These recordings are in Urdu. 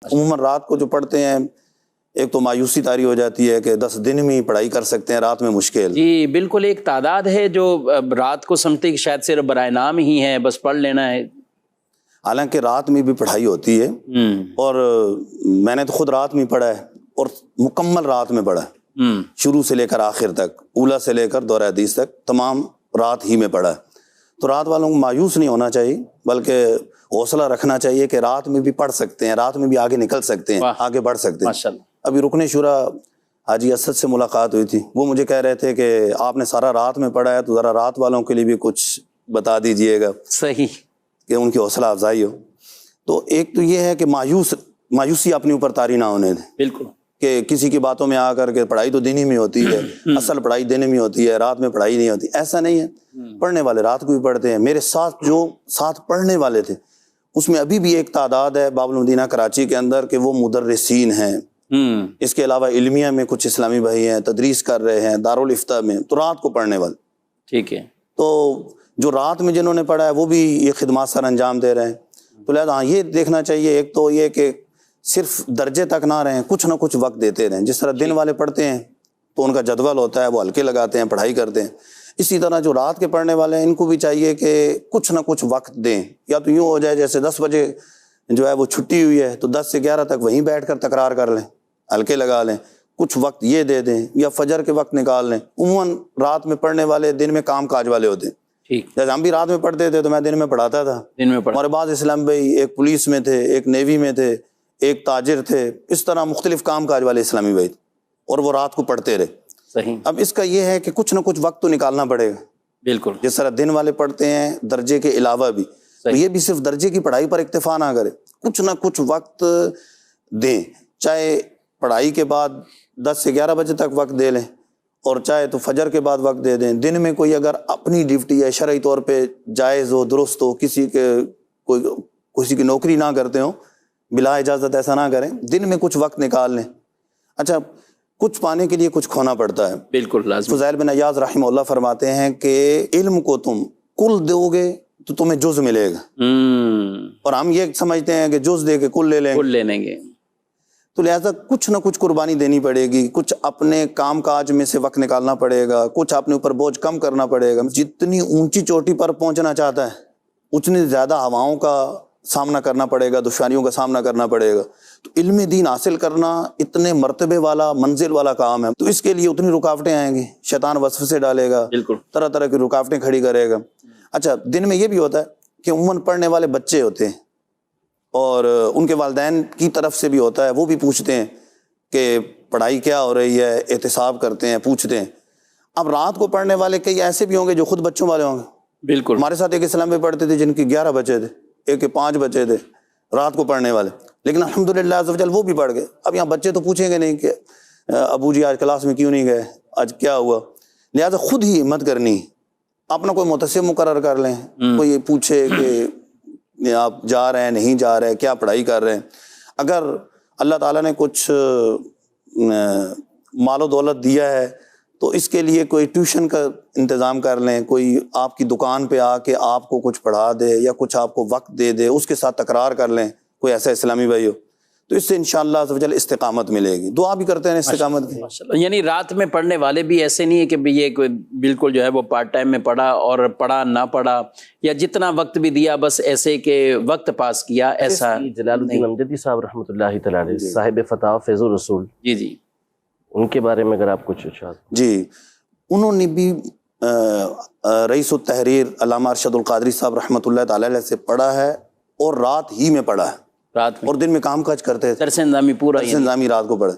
عموماً رات کو جو پڑھتے ہیں ایک تو مایوسی طاری ہو جاتی ہے کہ 10 دن میں ہی پڑھائی کر سکتے ہیں، رات میں مشکل۔ جی بالکل، ایک تعداد ہے جو رات کو سمجھتے کہ شاید صرف برائے نام ہی ہے، بس پڑھ لینا ہے۔ حالانکہ رات میں بھی پڑھائی ہوتی ہے، اور میں نے تو خود رات میں پڑھا ہے، اور مکمل رات میں پڑھا ہے، شروع سے لے کر آخر تک، اولا سے لے کر دورہ حدیث تک تمام رات ہی میں پڑھا ہے۔ تو رات والوں کو مایوس نہیں ہونا چاہیے، بلکہ حوصلہ رکھنا چاہیے کہ رات میں بھی پڑھ سکتے ہیں، رات میں بھی آگے نکل سکتے ہیں، آگے بڑھ سکتے ہیں۔ ماشاءاللہ۔ ابھی رکن شورا حاجی اسد سے ملاقات ہوئی تھی، وہ مجھے کہہ رہے تھے کہ آپ نے سارا رات میں پڑھا ہے تو ذرا رات والوں کے لیے بھی کچھ بتا دیجئے گا، صحیح، کہ ان کی حوصلہ افزائی ہو۔ تو ایک تو یہ ہے کہ مایوسی اپنے اوپر طاری نہ ہونے دیں، بالکل، کہ کسی کی باتوں میں آ کر کے پڑھائی تو دن ہی میں ہوتی ہے، اصل پڑھائی دن میں ہوتی ہے، رات میں پڑھائی نہیں ہوتی، ایسا نہیں ہے۔ پڑھنے والے رات کو بھی پڑھتے ہیں۔ میرے ساتھ جو ساتھ پڑھنے والے تھے اس میں ابھی بھی ایک تعداد ہے باب المدینہ کراچی کے اندر کہ وہ مدرسین ہیں، اس کے علاوہ علمیہ میں کچھ اسلامی بھائی ہیں، تدریس کر رہے ہیں دارالفتہ میں، تو رات کو پڑھنے والے۔ ٹھیک ہے، تو جو رات میں جنہوں نے پڑھا ہے وہ بھی یہ خدمات سر انجام دے رہے ہیں۔ تو لہٰذا یہ دیکھنا چاہیے، ایک تو یہ کہ صرف درجے تک نہ رہیں، کچھ نہ کچھ وقت دیتے رہیں۔ جس طرح دن والے پڑھتے ہیں تو ان کا جدول ہوتا ہے، وہ ہلکے لگاتے ہیں، پڑھائی کرتے ہیں، اسی طرح جو رات کے پڑھنے والے ہیں ان کو بھی چاہیے کہ کچھ نہ کچھ وقت دیں۔ یا تو یوں ہو جائے جیسے 10 بجے جو ہے وہ چھٹی ہوئی ہے تو 10 سے 11 تک وہیں بیٹھ کر تکرار کر لیں، ہلکے لگا لیں، کچھ وقت یہ دے دیں، یا فجر کے وقت نکال لیں۔ عموماً رات میں پڑھنے والے دن میں کام کاج والے ہوتے ہیں، جیسے ہم بھی رات میں پڑھتے تھے تو میں دن میں پڑھاتا تھا۔ ہمارے بعض اسلام بھائی ایک پولیس میں تھے، ایک نیوی میں تھے، ایک تاجر تھے، اس طرح مختلف کام کاج والے اسلامی بھائی، اور وہ رات کو پڑھتے رہے۔ صحیح۔ اب اس کا یہ ہے کہ کچھ نہ کچھ وقت تو نکالنا پڑے گا، بالکل، جس طرح دن والے پڑھتے ہیں درجے کے علاوہ بھی، تو یہ بھی صرف درجے کی پڑھائی پر اکتفا نہ کرے، کچھ نہ کچھ وقت دیں، چاہے پڑھائی کے بعد 10 سے 11 بجے تک وقت دے لیں، اور چاہے تو فجر کے بعد وقت دے دیں۔ دن میں کوئی اگر اپنی ڈیوٹی ہے شرعی طور پہ جائز ہو، درست ہو، کسی کی نوکری نہ کرتے ہوں، بلا اجازت ایسا نہ کریں، دن میں کچھ وقت نکال لیں۔ اچھا، کچھ پانے کے لیے کچھ کھونا پڑتا ہے، بالکل لازم۔ فضیل بن عیاض رحمہ اللہ فرماتے ہیں کہ علم کو تم کل دو گے تو تمہیں جز ملے گا، اور ہم یہ سمجھتے ہیں کہ جز دے کے کل لے لیں گے، تو لہٰذا کچھ نہ کچھ قربانی دینی پڑے گی، کچھ اپنے کام کاج میں سے وقت نکالنا پڑے گا، کچھ اپنے اوپر بوجھ کم کرنا پڑے گا۔ جتنی اونچی چوٹی پر پہنچنا چاہتا ہے اتنی زیادہ ہواؤں کا سامنا کرنا پڑے گا، دشواریوں کا سامنا کرنا پڑے گا۔ تو علم دین حاصل کرنا اتنے مرتبے والا، منزل والا کام ہے، تو اس کے لیے اتنی رکاوٹیں آئیں گی، شیطان وسوسے ڈالے گا، طرح طرح کی رکاوٹیں کھڑی کرے گا۔ اچھا، دن میں یہ بھی ہوتا ہے کہ عموماً پڑھنے والے بچے ہوتے ہیں، اور ان کے والدین کی طرف سے بھی ہوتا ہے، وہ بھی پوچھتے ہیں کہ پڑھائی کیا ہو رہی ہے، احتساب کرتے ہیں، پوچھتے ہیں۔ اب رات کو پڑھنے والے کئی ایسے بھی ہوں گے جو خود بچوں والے ہوں گے۔ بالکل، ہمارے ساتھ ایک اسلام میں پڑھتے تھے جن کی 11 بچے تھے، ایک کے 5 بچے تھے رات کو پڑھنے والے، لیکن الحمدللہ عز و جل وہ بھی پڑھ گئے۔ اب یہاں بچے تو پوچھیں گے نہیں کہ ابو جی آج کلاس میں کیوں نہیں گئے، آج کیا ہوا، لہٰذا خود ہی ہمت کرنی، اپنا کوئی محتسب مقرر کر لیں، کوئی یہ پوچھے کہ آپ جا رہے ہیں نہیں جا رہے ہیں، کیا پڑھائی کر رہے ہیں۔ اگر اللہ تعالیٰ نے کچھ مال و دولت دیا ہے تو اس کے لیے کوئی ٹیوشن کا انتظام کر لیں، کوئی آپ کی دکان پہ آ کے آپ کو کچھ پڑھا دے یا کچھ آپ کو وقت دے دے، اس کے ساتھ تکرار کر لیں، کوئی ایسا اسلامی بھائی ہو، تو اس سے انشاءاللہ عز و جل استقامت ملے گی۔ دعا بھی کرتے ہیں استقامت کی۔ یعنی رات میں پڑھنے والے بھی ایسے نہیں ہے کہ یہ کوئی بالکل جو ہے وہ پارٹ ٹائم میں پڑھا اور پڑھا نہ پڑھا، یا جتنا وقت بھی دیا بس ایسے کہ وقت پاس کیا، ایسا۔ جلال الدین امجدی صاحب رحمۃ اللہ تعالی علیہ، صاحب فتاوی فیض الرسول، جی ان کے بارے میں اگر آپ کچھ ارشاد۔ جی، انہوں نے بھی رئیس التحریر علامہ ارشد القادری صاحب رحمۃ اللہ تعالی علیہ سے پڑھا ہے، اور رات ہی میں پڑھا ہے، رات میں، اور دن میں کام کاج کرتے تھے، درس نظامی پورا، درس نظامی رات کو پڑھے،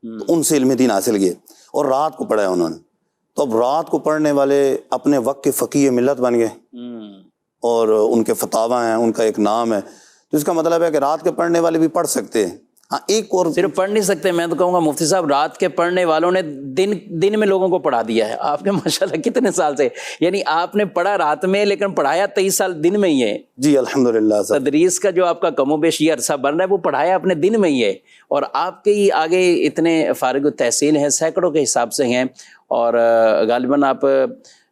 تو ان سے علم دین حاصل کیے، اور رات کو پڑھا ہے انہوں نے۔ تو اب رات کو پڑھنے والے اپنے وقت کے فقیہ ملت بن گئے، اور ان کے فتاوی ہیں، ان کا ایک نام ہے، تو اس کا مطلب ہے کہ رات کے پڑھنے والے بھی پڑھ سکتے ہیں۔ ہاں، ایک اور صرف پڑھ نہیں سکتے، میں تو کہوں گا مفتی صاحب رات کے پڑھنے والوں نے دن میں لوگوں کو پڑھا دیا ہے۔ آپ نے ماشاءاللہ کتنے سال سے، یعنی آپ نے پڑھا رات میں لیکن پڑھایا 23 سال دن میں ہی ہے۔ جی الحمدللہ، تدریس کا جو آپ کا کم و بیش یہ عرصہ بن رہا ہے وہ پڑھایا اپنے دن میں ہی ہے، اور آپ کے ہی آگے اتنے فارغ التحصیل ہیں، سینکڑوں کے حساب سے ہیں، اور غالباً آپ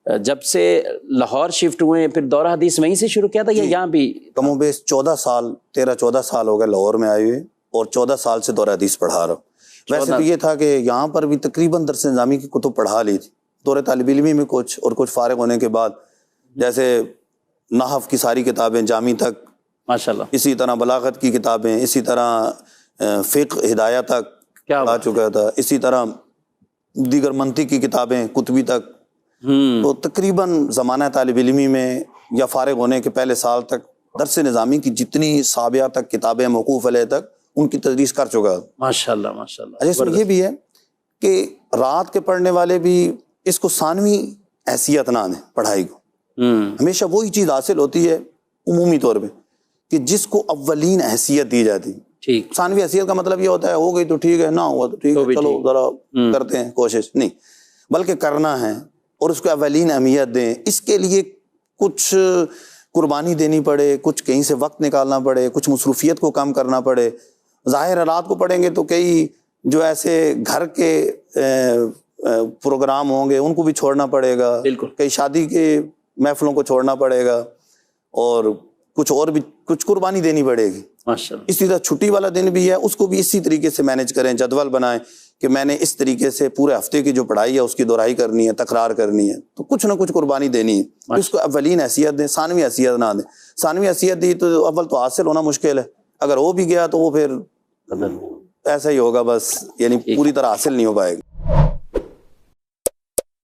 جب سے لاہور شفٹ ہوئے پھر دورہ حدیث وہیں سے شروع کیا تھا یا یہاں بھی؟ کم و بیش 14 سال 13-14 سال ہو گئے لاہور میں آئے ہوئے، اور 14 سال سے دورہ حدیث پڑھا رہا ہوں. ویسے تو یہ تھا کہ یہاں پر بھی تقریباً درس نظامی کی کتب پڑھا لی تھی دورہ طالب علمی میں کچھ، اور کچھ فارغ ہونے کے بعد جیسے نحو کی ساری کتابیں جامع تک ماشاءاللہ، اسی طرح بلاغت کی کتابیں، اسی طرح فقہ ہدایہ تک پڑھا چکا تھا، اسی طرح دیگر منطق کی کتابیں کتبی تک. تو تقریباً زمانہ طالب علمی میں یا فارغ ہونے کے پہلے سال تک درس نظامی کی جتنی سابعہ تک کتابیں موقوف علیہ تک ان کی تدریس کر چکا. ماشاءاللہ ماشاءاللہ. اچھا، اس میں یہ بھی ہے کہ رات کے پڑھنے والے بھی اس کو ثانوی حیثیت نہ دیں پڑھائی کو. ہمیشہ وہی چیز حاصل ہوتی ہے عمومی طور پہ کہ جس کو اولین حیثیت دی جاتی. ٹھیک، ثانوی حیثیت کا مطلب یہ ہوتا ہے ہو گئی تو ٹھیک ہے، نہ ہوا تو ٹھیک ہے، چلو ذرا کرتے ہیں کوشش، نہیں، بلکہ کرنا ہے اور اس کو اولین اہمیت دیں. اس کے لیے کچھ قربانی دینی پڑے، کچھ کہیں سے وقت نکالنا پڑے، کچھ مصروفیت کو کم کرنا پڑے. ظاہر ہے رات کو پڑھیں گے تو کئی جو ایسے گھر کے پروگرام ہوں گے ان کو بھی چھوڑنا پڑے گا، بالکل، کئی شادی کے محفلوں کو چھوڑنا پڑے گا، اور کچھ اور بھی کچھ قربانی دینی پڑے گی. ماشاءاللہ. اسی طرح چھٹی والا دن بھی ہے، اس کو بھی اسی طریقے سے مینیج کریں، جدول بنائیں کہ میں نے اس طریقے سے پورے ہفتے کی جو پڑھائی ہے اس کی دہرائی کرنی ہے، تکرار کرنی ہے، تو کچھ نہ کچھ قربانی دینی ہے. اس کو اولین حیثیت دیں، ثانوی حیثیت نہ دیں. ثانوی حیثیت دی تو اول تو حاصل ہونا مشکل ہے، اگر وہ بھی گیا تو وہ پھر ایسا ہی ہوگا بس، یعنی پوری طرح حاصل نہیں ہو پائے گا.